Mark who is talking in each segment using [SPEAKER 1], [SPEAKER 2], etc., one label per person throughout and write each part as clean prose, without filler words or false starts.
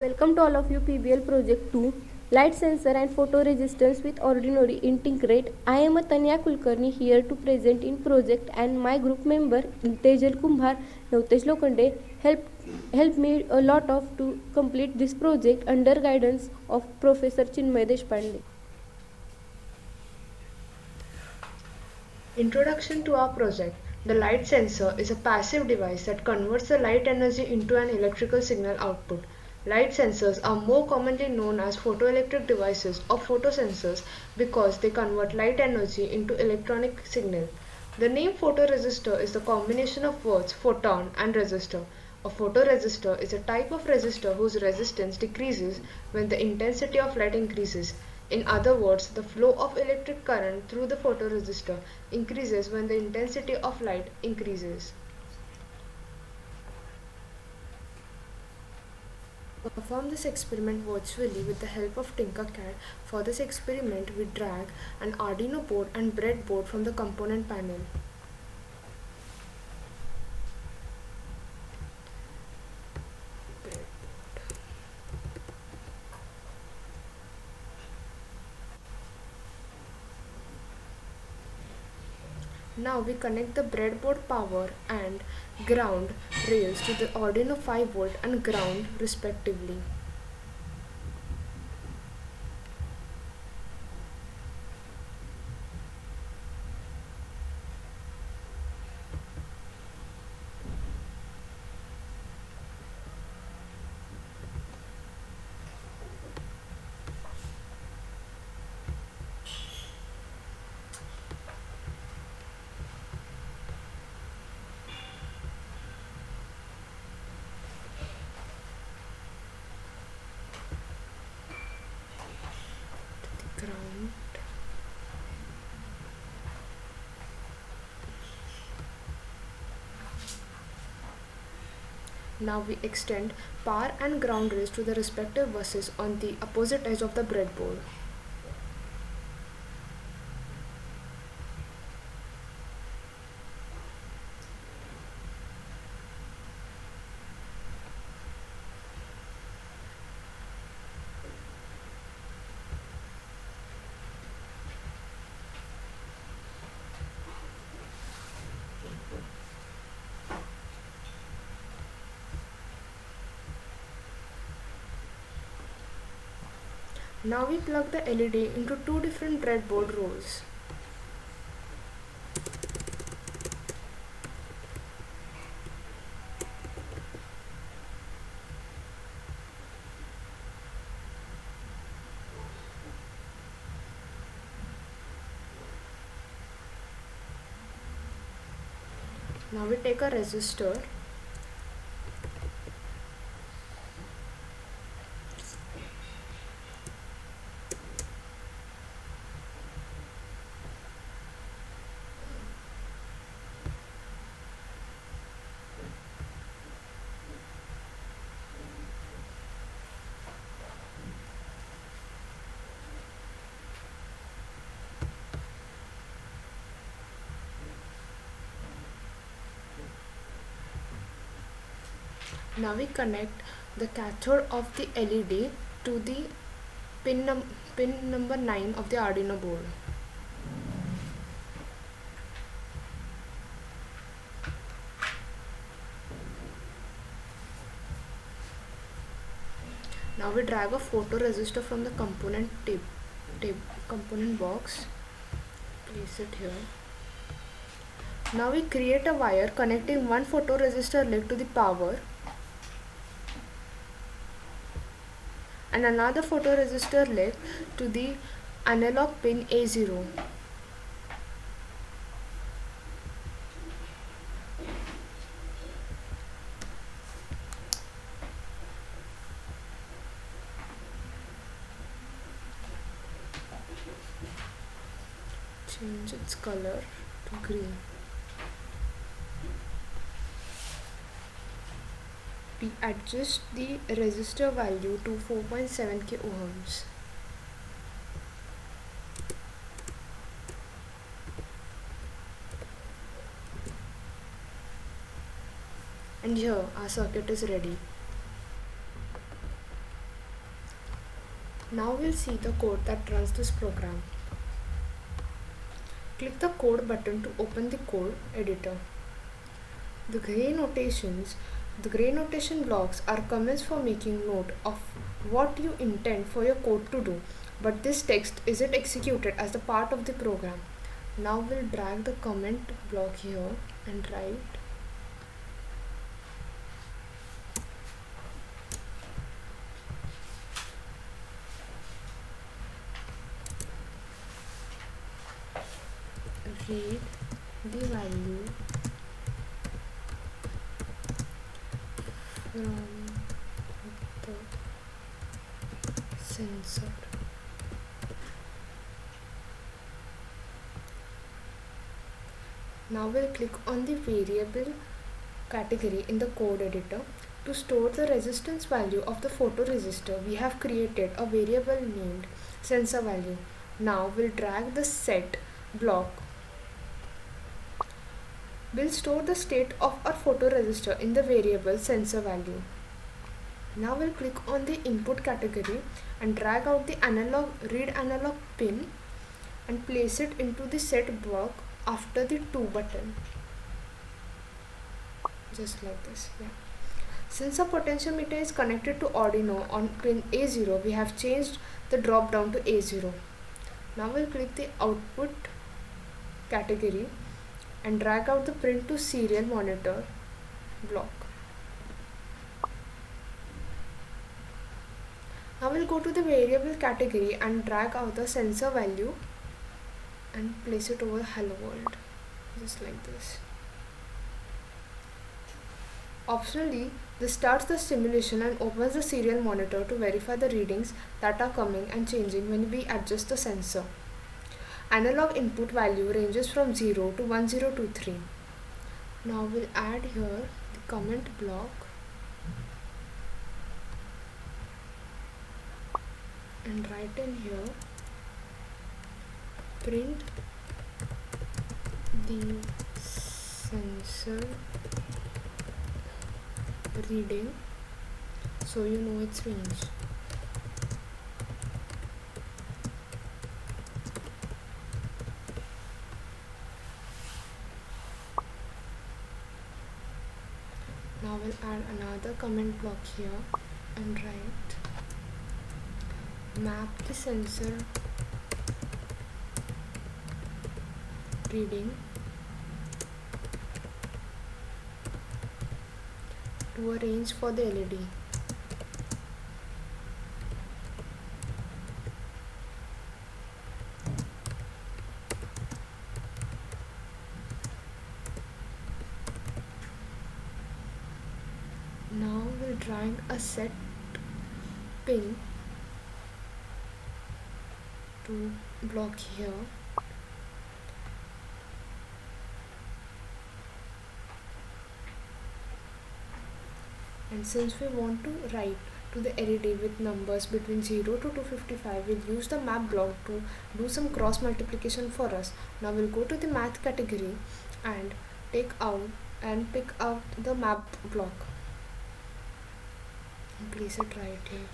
[SPEAKER 1] Welcome to all of you PBL Project 2 Light Sensor and Photo Resistance with Ordinary Integrate. I am Tanya Kulkarni here to present in project and my group member Tejal Kumbhar Navtesh Lokande helped me a lot of to complete this project under guidance of Professor Chinmay Deshpande.
[SPEAKER 2] Introduction to our project. The light sensor is a passive device that converts the light energy into an electrical signal output. Light sensors are more commonly known as photoelectric devices or photosensors because they convert light energy into electronic signal. The name photoresistor is the combination of words photon and resistor. A photoresistor is a type of resistor whose resistance decreases when the intensity of light increases. In other words, the flow of electric current through the photoresistor increases when the intensity of light increases. Perform this experiment virtually with the help of Tinkercad. For this experiment, we drag an Arduino board and breadboard from the component panel. Now we connect the breadboard power and ground rails to the Arduino 5V and ground respectively. Ground. Now we extend power and ground rails to the respective buses on the opposite edge of the breadboard. Now we plug the LED into two different breadboard rows. Now we take a resistor Now we connect the cathode of the LED to the pin number 9 of the Arduino board. Now we drag a photoresistor from the component box, place it here. Now we create a wire connecting one photoresistor leg to the power and another photoresistor leg to the analog pin A0. Change its color to green. We adjust the resistor value to 4.7k ohms. And here our circuit is ready. Now we'll see the code that runs this program. Click the code button to open the code editor. The gray notations, the gray notation blocks are comments for making note of what you intend for your code to do, but this text isn't executed as the part of the program. Now we'll drag the comment block here and write read the value from the sensor. Now we'll click on the variable category in the code editor. To store the resistance value of the photoresistor, we have created a variable named sensor value. Now we'll drag the set block. We'll store the state of our photoresistor in the variable sensor value. Now we'll click on the input category and drag out the read analog pin and place it into the set block after the 2 button. Just like this. Yeah. Since our potentiometer is connected to Arduino on pin A0, we have changed the drop down to A0. Now we'll click the output category and drag out the print to serial monitor block. Now we'll go to the variable category and drag out the sensor value and place it over hello world, just like this. Optionally, this starts the simulation and opens the serial monitor to verify the readings that are coming and changing when we adjust the sensor. Analog input value ranges from 0 to 1023. Now we'll add here the comment block and write in here print the sensor reading so you know its range. Now we'll add another comment block here and write map the sensor reading to a range for the LED. Now we're drawing a set pin to block here. And since we want to write to the LED with numbers between 0 to 255, we'll use the map block to do some cross multiplication for us. Now we'll go to the math category and pick out the map block and place it right here,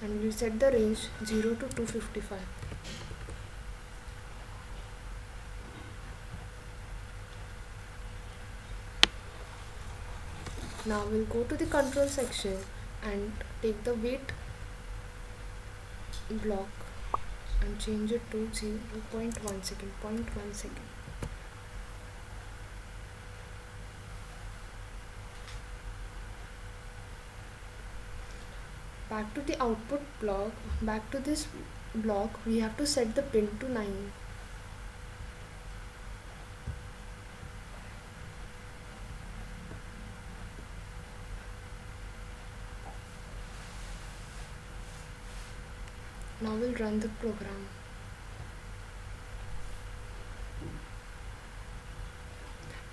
[SPEAKER 2] and we'll set the range 0 to 255. Now we'll go to the control section and take the wait block and change it to 0.1 second, 0.1 second. Back to the output block, back to this block, we have to set the pin to 9. Now we'll run the program.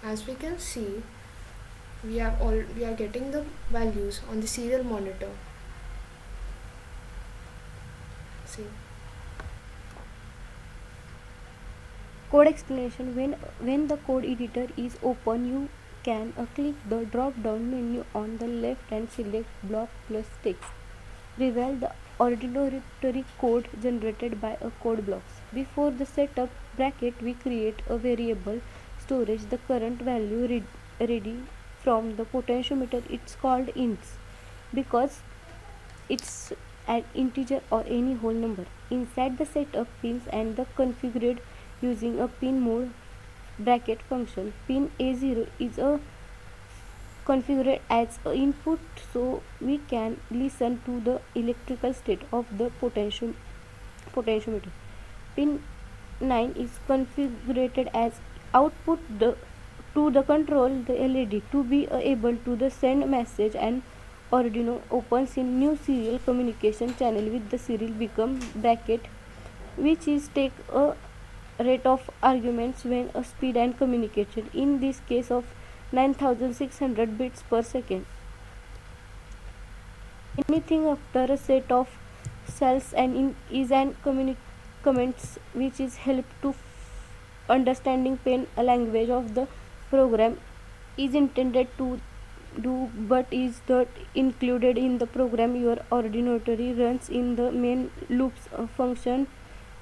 [SPEAKER 2] As we can see, we are getting the values on the serial monitor. See.
[SPEAKER 1] Code explanation. When the code editor is open, you can click the drop down menu on the left and select block plus text. Reveal the ordinary code generated by a code blocks. Before the setup bracket, we create a variable storage the current value ready from the potentiometer. It's called ints because it's an integer or any whole number. Inside the setup pins and the configured using a pin mode bracket function. Pin A0 is a configured as a input so we can listen to the electrical state of the potentiometer. Pin 9 is configured as output to the control the LED to be able to the send message, and Arduino opens in new serial communication channel with the serial become bracket, which is take a rate of arguments when a speed and communication in this case of 9600 bits per second. Anything after a set of cells and is an comments which is help to understanding pen a language of the program is intended to do but is not included in the program. Your ordinary runs in the main loops function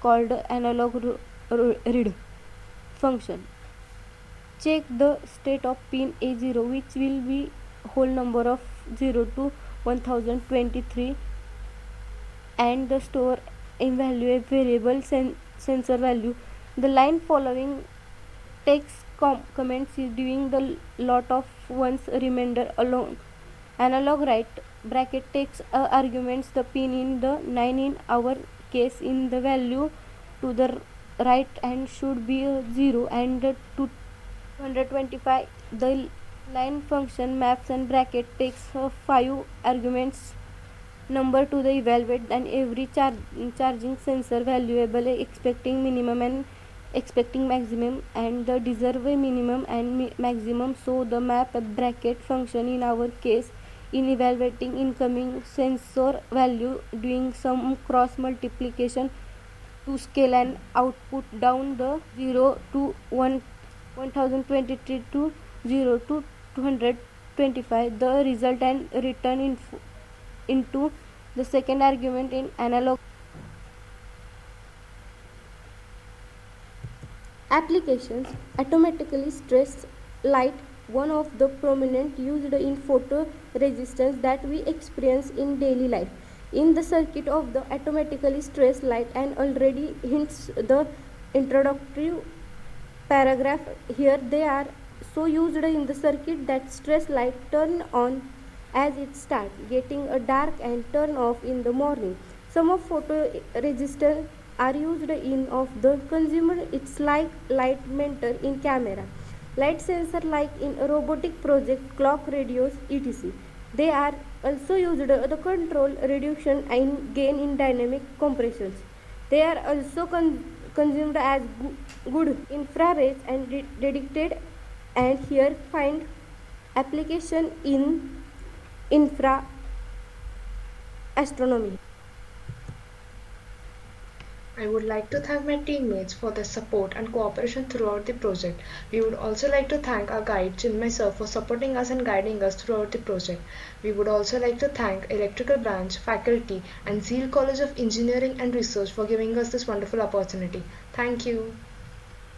[SPEAKER 1] called analog read function. Check the state of pin A0 which will be whole number of 0 to 1023 and the store evaluate variable sensor value. The line following takes comments is doing the lot of ones remainder along. Analog right bracket takes arguments the pin in the 9 in our case in the value to the right and should be 0 and 225. The line function maps and bracket takes 5 arguments number to the evaluate and every charging sensor valuable expecting minimum and expecting maximum and the deserve minimum and maximum. So the map bracket function in our case in evaluating incoming sensor value doing some cross multiplication to scale and output down the 0 to 1023 to 0 to 225 the result and return into the second argument in analog. Applications automatically stress light, one of the prominent used in photo resistance that we experience in daily life. In the circuit of the automatically stress light and already hints the introductory paragraph here. They are so used in the circuit that stress light turn on as it start getting a dark and turn off in the morning. Some of photo resistors are used in of the consumer. It's like light mentor in camera, light sensor like in a robotic project, clock radios, etc. They are also used the control reduction and gain in dynamic compressions. They are also consumed as good infrared and dedicated, and here find application in infra astronomy.
[SPEAKER 2] I would like to thank my teammates for their support and cooperation throughout the project. We would also like to thank our guide Chinmay sir for supporting us and guiding us throughout the project. We would also like to thank Electrical Branch, faculty and Zeal College of Engineering and Research for giving us this wonderful opportunity. Thank you.